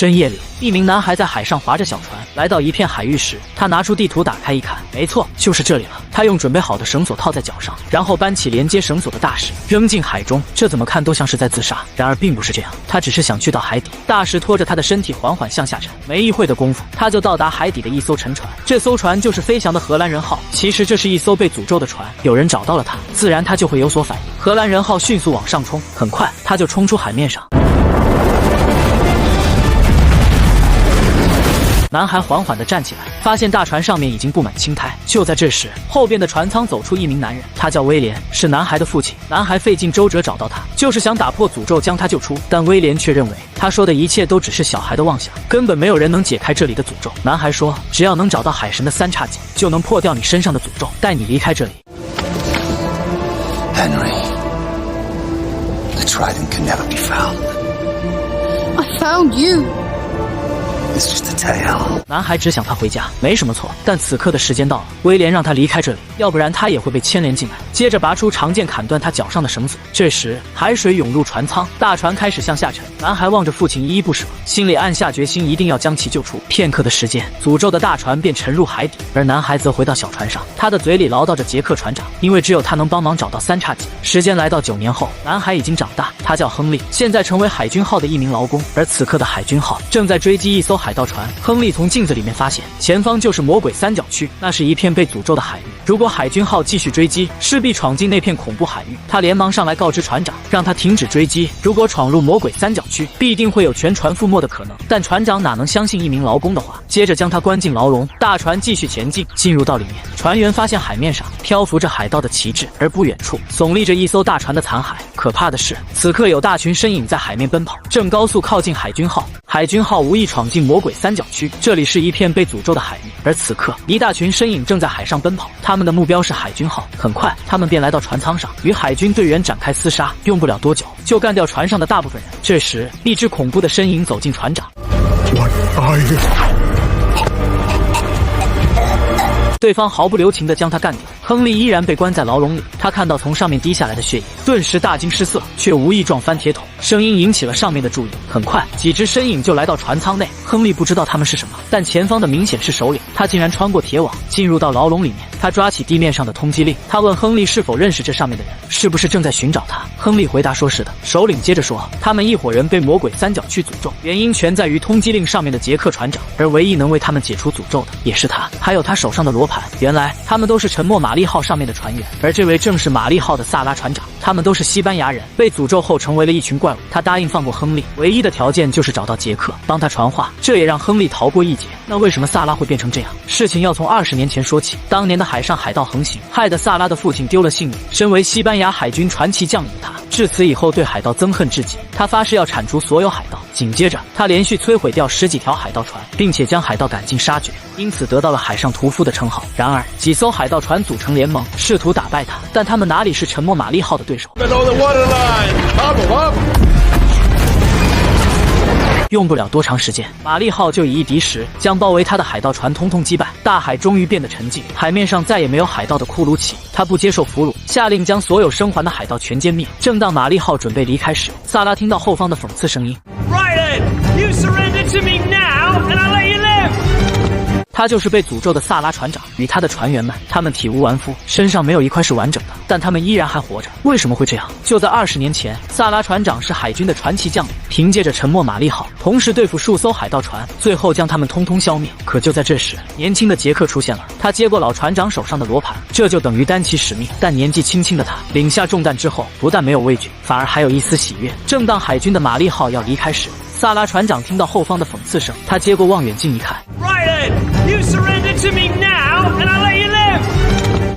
深夜里，一名男孩在海上划着小船，来到一片海域时，他拿出地图打开一看，没错，就是这里了。他用准备好的绳索套在脚上，然后搬起连接绳索的大石扔进海中。这怎么看都像是在自杀，然而并不是这样，他只是想去到海底。大石拖着他的身体缓缓向下沉，没一会的功夫，他就到达海底的一艘沉船。这艘船就是飞翔的荷兰人号。其实这是一艘被诅咒的船，有人找到了它，自然他就会有所反应。荷兰人号迅速往上冲，很快他就冲出海面上。男孩缓缓地站起来，发现大船上面已经布满青苔。就在这时，后边的船舱走出一名男人，他叫威廉，是男孩的父亲。男孩费尽周折找到他，就是想打破诅咒将他救出，但威廉却认为他说的一切都只是小孩的妄想，根本没有人能解开这里的诅咒。男孩说，只要能找到海神的3叉戟，就能破掉你身上的诅咒，带你离开这里。Henry, the trident can never be found. I found you. It's just a tale. 男孩只想他回家，没什么错。但此刻的时间到了，威廉让他离开这里，要不然他也会被牵连进来。接着拔出长剑砍断他脚上的绳索。这时海水涌入船舱，大船开始向下沉。男孩望着父亲依依不舍，心里暗下决心，一定要将其救出。片刻的时间，诅咒的大船便沉入海底，而男孩则回到小船上，他的嘴里唠叨着杰克船长，因为只有他能帮忙找到3叉戟。时间来到9年后，男孩已经长大，他叫亨利，现在成为海军号的一名劳工。而此刻的海军号正在追击一艘海盗船。亨利从镜子里面发现，前方就是魔鬼三角区，那是一片被诅咒的海域。如果海军号继续追击，势必闯进那片恐怖海域。他连忙上来告知船长，让他停止追击。如果闯入魔鬼三角区，必定会有全船覆没的可能。但船长哪能相信一名劳工的话？接着将他关进牢笼。大船继续前进，进入到里面，船员发现海面上漂浮着海盗的旗帜，而不远处耸立着一艘大船的残骸。可怕的是，此刻有大群身影在海面奔跑，正高速靠近海军号。海军号无意闯进魔鬼三角区，这里是一片被诅咒的海域。而此刻，一大群身影正在海上奔跑，他们的目标是海军号。很快，他们便来到船舱上，与海军队员展开厮杀。用不了多久，就干掉船上的大部分人。这时，一只恐怖的身影走进船长。对方毫不留情地将他干掉。亨利依然被关在牢笼里，他看到从上面滴下来的血液，顿时大惊失色，却无意撞翻铁桶。声音引起了上面的注意，很快几只身影就来到船舱内。亨利不知道他们是什么，但前方的明显是首领。他竟然穿过铁网进入到牢笼里面。他抓起地面上的通缉令，他问亨利是否认识这上面的人，是不是正在寻找他。亨利回答说是的。首领接着说，他们一伙人被魔鬼三角区诅咒，原因全在于通缉令上面的杰克船长，而唯一能为他们解除诅咒的也是他，还有他手上的罗盘。原来他们都是沉默玛丽号上面的船员，而这位正是玛丽号的萨拉船长。他们都是西班牙人，被诅咒后成为了一群怪物。他答应放过亨利，唯一的条件就是找到杰克，帮他传话，这也让亨利逃过一劫。那为什么萨拉会变成这样？事情要从20年前说起。当年的海上海盗横行，害得萨拉的父亲丢了性命。身为西班牙海军传奇将领的他，至此以后对海盗憎恨至极。他发誓要铲除所有海盗。紧接着，他连续摧毁掉10几条海盗船，并且将海盗赶尽杀绝，因此得到了海上屠夫的称号。然而，几艘海盗船组成联盟，试图打败他，但他们哪里是沉默玛丽号的对手？用不了多长时间，玛丽号就以一敌10，将包围他的海盗船通通击败。大海终于变得沉静，海面上再也没有海盗的骷髅旗。他不接受俘虏，下令将所有生还的海盗全歼灭。正当玛丽号准备离开时，萨拉听到后方的讽刺声音。You surrender to me now, and I'll let you live. 他就是被诅咒的萨拉船长与他的船员们，他们体无完肤，身上没有一块是完整的，但他们依然还活着。为什么会这样？就在20年前，萨拉船长是海军的传奇将领，凭借着沉默玛丽号，同时对付数艘海盗船，最后将他们通通消灭。可就在这时，年轻的杰克出现了，他接过老船长手上的罗盘，这就等于担起使命。但年纪轻轻的他，领下重担之后，不但没有畏惧，反而还有一丝喜悦。正当海军的玛丽号要离开时，萨拉船长听到后方的讽刺声，他接过望远镜一看。You surrender to me now, and I'll let you live.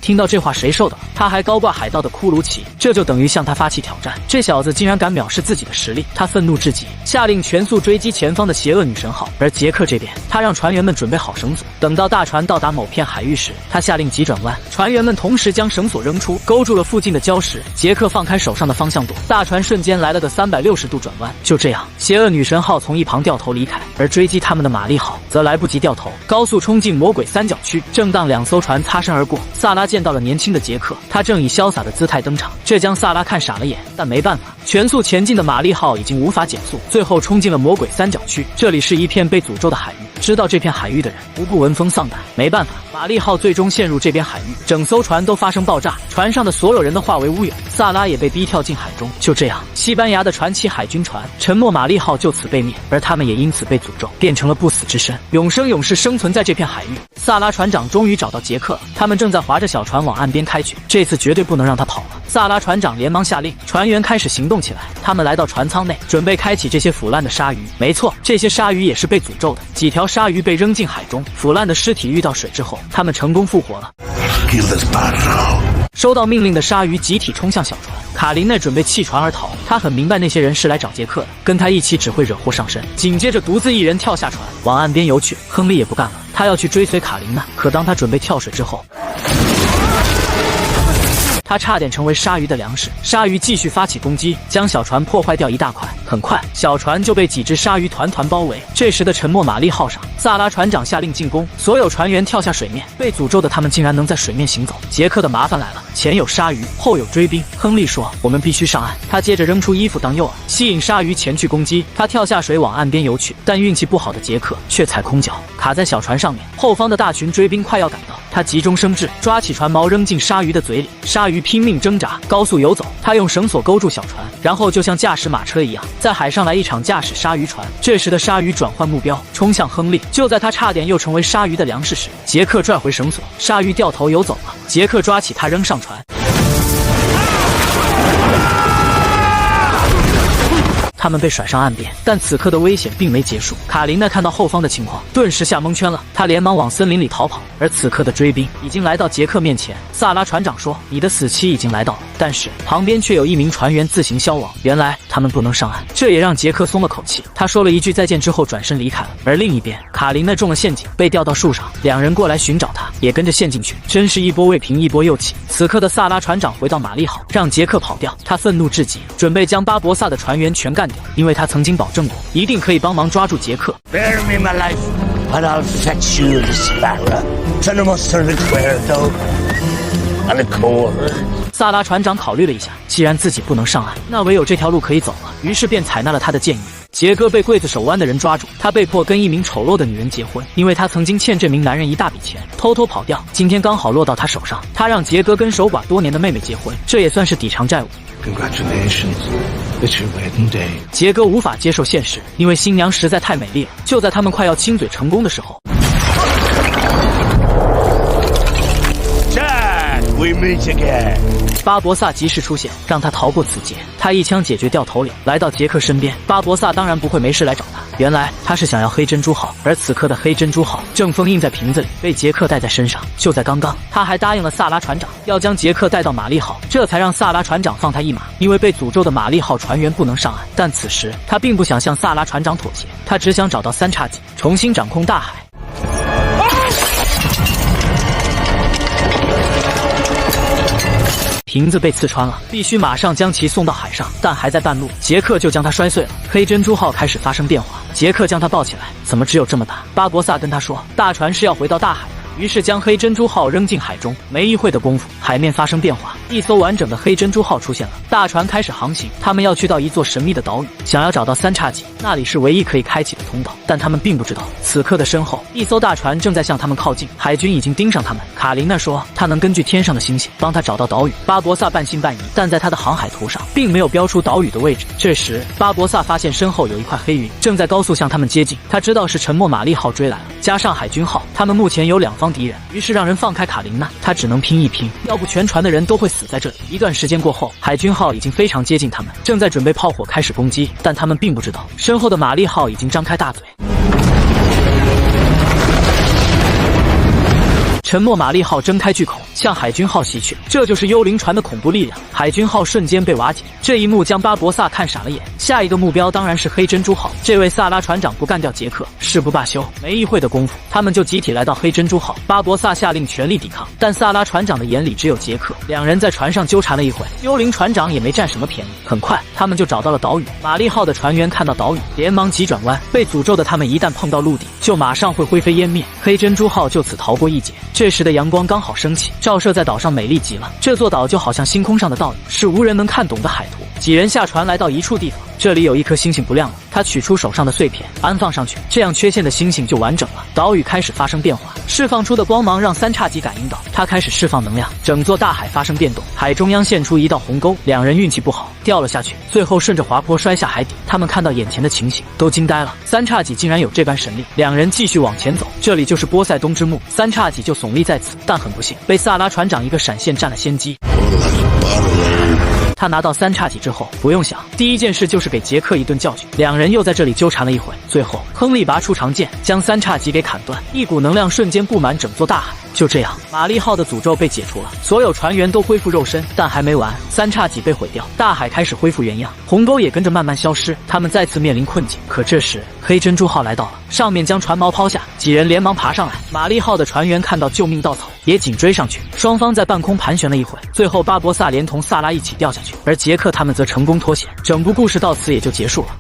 听到这话谁受得了？他还高挂海盗的骷髅旗，这就等于向他发起挑战。这小子竟然敢藐视自己的实力，他愤怒至极，下令全速追击前方的邪恶女神号。而杰克这边，他让船员们准备好绳索，等到大船到达某片海域时，他下令急转弯，船员们同时将绳索扔出，勾住了附近的礁石。杰克放开手上的方向舵，大船瞬间来了个360度转弯。就这样，邪恶女神号从一旁掉头离开，而追击他们的玛丽号则来不及掉头，高速冲进魔鬼三角区。正当2艘船擦身而过，萨拉见到了年轻的杰克，他正以潇洒的姿态登场，这将萨拉看傻了眼。但没办法，全速前进的玛丽号已经无法减速，最后冲进了魔鬼三角区。这里是一片被诅咒的海域，知道这片海域的人无不闻风丧胆。没办法，玛丽号最终陷入这边海域，整艘船都发生爆炸，船上的所有人都化为乌有，萨拉也被逼跳进海中。就这样，西班牙的传奇海军船沉默玛丽号就此被灭，而他们也因此被诅咒，变成了不死之身，永生永世生存在这片海域。萨拉船长终于找到杰克了，他们正在划着小船往岸边开去，这次绝对不能让他跑了。萨拉船长连忙下令，船员开始行动起来。他们来到船舱内，准备开启这些腐烂的鲨鱼。没错，这些鲨鱼也是被诅咒的。几条鲨鱼被扔进海中，腐烂的尸体遇到水之后，他们成功复活了。收到命令的鲨鱼集体冲向小船，卡琳娜准备弃船而逃。她很明白那些人是来找杰克的，跟他一起只会惹祸上身。紧接着独自一人跳下船往岸边游去。亨利也不干了，他要去追随卡琳娜。可当他准备跳水之后，他差点成为鲨鱼的粮食。鲨鱼继续发起攻击，将小船破坏掉一大块。很快，小船就被几只鲨鱼团团包围。这时的沉默玛丽号上，萨拉船长下令进攻，所有船员跳下水面。被诅咒的他们竟然能在水面行走。杰克的麻烦来了，前有鲨鱼，后有追兵。亨利说：“我们必须上岸。”他接着扔出衣服当诱饵，吸引鲨鱼前去攻击。他跳下水往岸边游去，但运气不好的杰克却踩空脚，卡在小船上面。后方的大群追兵快要赶到，他急中生智，抓起船锚扔进鲨鱼的嘴里。鲨鱼拼命挣扎，高速游走。他用绳索勾住小船，然后就像驾驶马车一样，在海上来一场驾驶鲨鱼船。这时的鲨鱼转换目标，冲向亨利。就在他差点又成为鲨鱼的粮食时，杰克拽回绳索，鲨鱼掉头游走了。杰克抓起他扔上船。他们被甩上岸边，但此刻的危险并没结束。卡琳娜看到后方的情况，顿时吓蒙圈了，她连忙往森林里逃跑。而此刻的追兵已经来到杰克面前。萨拉船长说：“你的死期已经来到了。”但是旁边却有一名船员自行消亡，原来他们不能上岸，这也让杰克松了口气。他说了一句再见之后转身离开了。而另一边，卡琳娜中了陷阱，被吊到树上，两人过来寻找她，也跟着陷进去，真是一波未平一波又起。此刻的萨拉船长回到玛丽号，让杰克跑掉，他愤怒至极，准备将巴博萨的船员全干掉，因为他曾经保证过一定可以帮忙抓住杰克。 Spare me my life, and I'll fetch you the Sparrow. Tenemos el recuerdo and the core. 萨拉船长考虑了一下，既然自己不能上岸，那唯有这条路可以走了，于是便采纳了他的建议。杰哥被刽子手腕的人抓住，他被迫跟一名丑陋的女人结婚，因为他曾经欠这名男人一大笔钱，偷偷跑掉。今天刚好落到他手上，他让杰哥跟守寡多年的妹妹结婚，这也算是抵偿债务。Congratulations, it's your wedding day. 杰哥无法接受现实，因为新娘实在太美丽了。就在他们快要亲嘴成功的时候， Dad, we meet again. 巴博萨及时出现，让他逃过此劫。他一枪解决掉头领，来到杰克身边。巴博萨当然不会没事来找他，原来他是想要黑珍珠号，而此刻的黑珍珠号正封印在瓶子里，被杰克带在身上。就在刚刚，他还答应了萨拉船长，要将杰克带到玛丽号，这才让萨拉船长放他一马。因为被诅咒的玛丽号船员不能上岸，但此时他并不想向萨拉船长妥协，他只想找到三叉戟，重新掌控大海。瓶子被刺穿了，必须马上将其送到海上，但还在半路，杰克就将它摔碎了。黑珍珠号开始发生变化，杰克将它抱起来，怎么只有这么大？巴博萨跟他说，大船是要回到大海的。于是将黑珍珠号扔进海中，没一会的功夫，海面发生变化，一艘完整的黑珍珠号出现了。大船开始航行，他们要去到一座神秘的岛屿，想要找到三叉戟，那里是唯一可以开启的通道。但他们并不知道，此刻的身后，一艘大船正在向他们靠近，海军已经盯上他们。卡琳娜说，她能根据天上的星星帮他找到岛屿。巴博萨半信半疑，但在他的航海图上并没有标出岛屿的位置。这时，巴博萨发现身后有一块黑云，正在高速向他们接近。他知道是沉默玛丽号追来了，加上海军号，他们目前有两方敌人，于是让人放开卡琳娜，他只能拼一拼，要不全船的人都会死在这里。一段时间过后，海军号已经非常接近他们，正在准备炮火开始攻击，但他们并不知道，身后的玛丽号已经张开大嘴。沉默玛丽号睁开巨口，向海军号袭去，这就是幽灵船的恐怖力量。海军号瞬间被瓦解，这一幕将巴博萨看傻了眼。下一个目标当然是黑珍珠号，这位萨拉船长不干掉杰克，誓不罢休。没一会的功夫，他们就集体来到黑珍珠号。巴博萨下令全力抵抗，但萨拉船长的眼里只有杰克。两人在船上纠缠了一会，幽灵船长也没占什么便宜。很快，他们就找到了岛屿。玛丽号的船员看到岛屿，连忙急转弯。被诅咒的他们一旦碰到陆地，就马上会灰飞烟灭。黑珍珠号就此逃过一劫。这时的阳光刚好升起，照射在岛上美丽极了。这座岛就好像星空上的倒影，是无人能看懂的海图。几人下船来到一处地方，这里有一颗星星不亮了，他取出手上的碎片安放上去，这样缺陷的星星就完整了。岛屿开始发生变化，释放出的光芒让三叉戟感应到，他开始释放能量，整座大海发生变动，海中央现出一道鸿沟，两人运气不好掉了下去，最后顺着滑坡摔下海底。他们看到眼前的情形都惊呆了，三叉戟竟然有这般神力。两人继续往前走，这里就是波塞冬之墓，三叉戟就耸立在此，但很不幸被萨拉船长一个闪现占了先机。他拿到三叉戟之后，不用想，第一件事就是给杰克一顿教训。两人又在这里纠缠了一会，最后亨利拔出长剑，将三叉戟给砍断，一股能量瞬间布满整座大海。就这样，玛丽号的诅咒被解除了，所有船员都恢复肉身。但还没完，三叉戟被毁掉，大海开始恢复原样，鸿沟也跟着慢慢消失，他们再次面临困境。可这时，黑珍珠号来到了，上面将船锚抛下，几人连忙爬上来。玛丽号的船员看到救命稻草，也紧追上去，双方在半空盘旋了一会，最后巴博萨连同萨拉一起掉下去，而杰克他们则成功脱险。整部故事到此也就结束了。